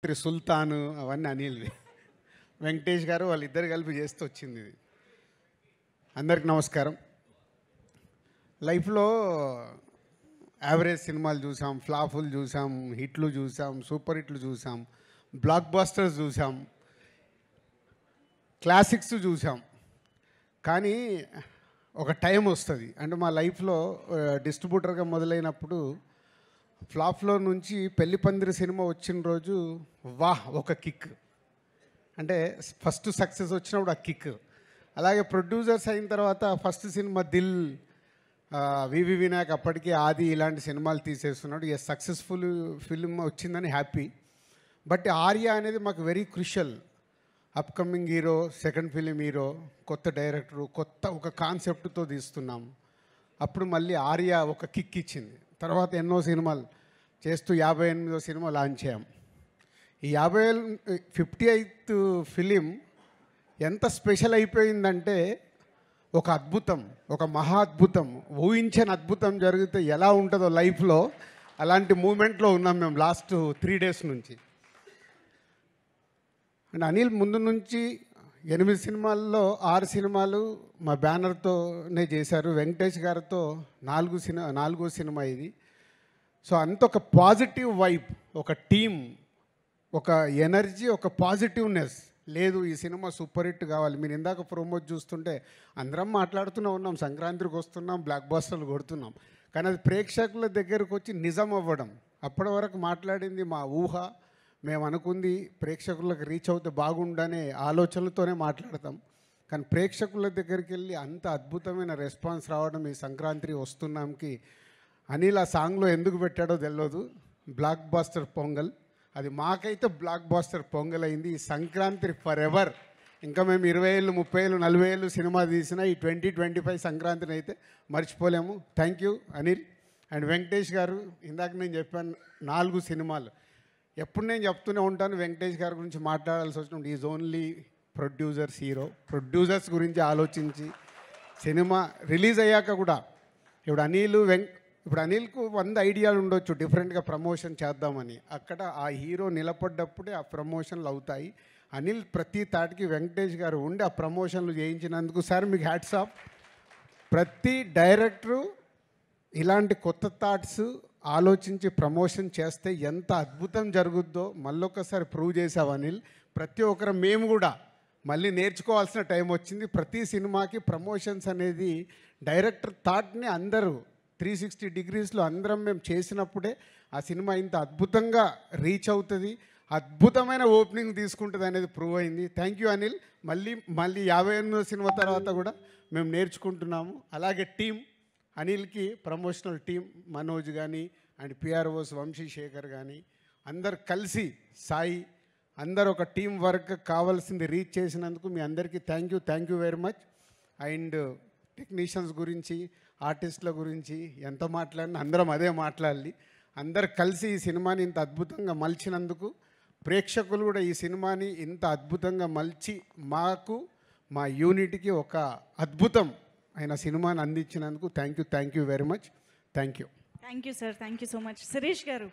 సుల్తాన్ అవన్నీ అనిల్వి. వెంకటేష్ గారు వాళ్ళిద్దరు కలిపి చేస్తూ వచ్చింది ఇది. అందరికి నమస్కారం. లైఫ్లో యావరేజ్ సినిమాలు చూసాం, ఫ్లాపులు చూసాం, హిట్లు చూసాం, సూపర్ హిట్లు చూసాం, బ్లాక్ బాస్టర్స్ చూసాం, క్లాసిక్స్ చూసాం. కానీ ఒక టైం వస్తుంది, అంటే మా లైఫ్లో డిస్ట్రిబ్యూటర్గా మొదలైనప్పుడు ఫ్లాప్లో నుంచి పెళ్లి పందిరి సినిమా వచ్చిన రోజు వాహ్ ఒక కిక్, అంటే ఫస్ట్ సక్సెస్ వచ్చినప్పుడు ఆ కిక్. అలాగే ప్రొడ్యూసర్స్ అయిన తర్వాత ఫస్ట్ సినిమా దిల్, వివి వినాయక్ అప్పటికి ఆది ఇలాంటి సినిమాలు తీసేస్తున్నాడు. ఏ సక్సెస్ఫుల్ ఫిల్మ్ వచ్చిందని హ్యాపీ. బట్ ఆర్య అనేది మాకు very crucial. Upcoming hero, second film hero, కొత్త డైరెక్టరు, కొత్త ఒక కాన్సెప్ట్తో తీస్తున్నాం. అప్పుడు మళ్ళీ ఆర్య ఒక కిక్ ఇచ్చింది. తర్వాత ఎన్నో సినిమాలు చేస్తూ 58వ సినిమా లాంచ్ చేయం. ఈ 58th ఫిలిం ఎంత స్పెషల్ అయిపోయిందంటే ఒక అద్భుతం, ఒక మహా అద్భుతం, ఊహించని అద్భుతం జరిగితే ఎలా ఉంటుందో లైఫ్లో అలాంటి మూమెంట్లో ఉన్నాం మేము లాస్ట్ 3 days నుంచి. అండ్ అనిల్ ముందు నుంచి 8 సినిమాల్లో 6 సినిమాలు మా బ్యానర్తోనే చేశారు. వెంకటేష్ గారితో 4వ సినిమా ఇది. సో అంత ఒక పాజిటివ్ వైబ్, ఒక టీమ్, ఒక ఎనర్జీ, ఒక పాజిటివ్నెస్. లేదు ఈ సినిమా సూపర్ హిట్ కావాలి. మీరు ఇందాక ప్రోమోట్ చూస్తుంటే అందరం మాట్లాడుతూనే ఉన్నాం, సంక్రాంతికి వస్తున్నాం, బ్లాక్ బాస్టర్లు కొడుతున్నాం. కానీ అది ప్రేక్షకుల దగ్గరకు వచ్చి నిజం అవ్వడం. అప్పటి వరకు మాట్లాడింది మా ఊహ, మేము అనుకుంది ప్రేక్షకులకు రీచ్ అవుతే బాగుండనే ఆలోచనలతోనే మాట్లాడతాం. కానీ ప్రేక్షకుల దగ్గరికి వెళ్ళి అంత అద్భుతమైన రెస్పాన్స్ రావడం ఈ సంక్రాంతి వస్తున్నాంకి అనిల్ ఆ సాంగ్లో ఎందుకు పెట్టాడో తెలియదు. బ్లాక్ బాస్టర్ పొంగల్, అది మాకైతే బ్లాక్ బాస్టర్ పొంగల్ అయింది. ఈ సంక్రాంతి ఫర్ ఎవర్. ఇంకా మేము 20 ఏళ్ళు, 30 ఏళ్ళు, 40 ఏళ్ళు సినిమా తీసిన ఈ 2025 సంక్రాంతిని అయితే మర్చిపోలేము. Thank you Anil and Venkatesh గారు. ఇందాక నేను చెప్పాను 4 సినిమాలు. ఎప్పుడు నేను చెప్తూనే ఉంటాను, వెంకటేష్ గారి గురించి మాట్లాడాల్సి వచ్చినప్పుడు is only producers hero. Producers గురించి ఆలోచించి సినిమా రిలీజ్ అయ్యాక కూడా ఇప్పుడు అనిల్కు 100 ఐడియాలు ఉండొచ్చు డిఫరెంట్గా ప్రమోషన్ చేద్దామని. అక్కడ ఆ హీరో నిలబడ్డప్పుడే ఆ ప్రమోషన్లు అవుతాయి. అనిల్ ప్రతి తాటికి వెంకటేష్ గారు ఉండి ఆ ప్రమోషన్లు చేయించినందుకు సార్ మీకు హ్యాట్స్ ఆఫ్. ప్రతి డైరెక్టరు ఇలాంటి కొత్త థాట్స్ ఆలోచించి ప్రమోషన్ చేస్తే ఎంత అద్భుతం జరుగుద్దో మళ్ళొక్కసారి ప్రూవ్ చేసావు అనిల్. ప్రతి ఒక్కరు మేము కూడా మళ్ళీ నేర్చుకోవాల్సిన టైం వచ్చింది. ప్రతి సినిమాకి ప్రమోషన్స్ అనేది డైరెక్టర్ థాట్ని అందరూ 360 degreesలో అందరం మేము చేసినప్పుడే ఆ సినిమా ఇంత అద్భుతంగా రీచ్ అవుతుంది, అద్భుతమైన ఓపెనింగ్ తీసుకుంటుంది అనేది ప్రూవ్ అయింది. Thank you Anil. మళ్ళీ 58వ సినిమా తర్వాత కూడా మేము నేర్చుకుంటున్నాము. అలాగే టీం అనిల్కి ప్రమోషనల్ టీం మనోజ్ కానీ అండ్ పిఆర్ఓస్ వంశీశేఖర్ కానీ అందరు కలిసి సాయి అందరు ఒక టీం వర్క్ కావాల్సింది రీచ్ చేసినందుకు మీ అందరికీ thank you very much. And technicians గురించి, ఆర్టిస్టుల గురించి ఎంత మాట్లాడినా అందరం అదే మాట్లాడాలి. అందరు కలిసి ఈ సినిమాని ఇంత అద్భుతంగా మలిచినందుకు, ప్రేక్షకులు కూడా ఈ సినిమాని ఇంత అద్భుతంగా మలిచి మాకు మా యూనిట్కి ఒక అద్భుతం అయిన సినిమాని అందించినందుకు thank you very much. Thank you sir. Thank you so much. Shirish గారు.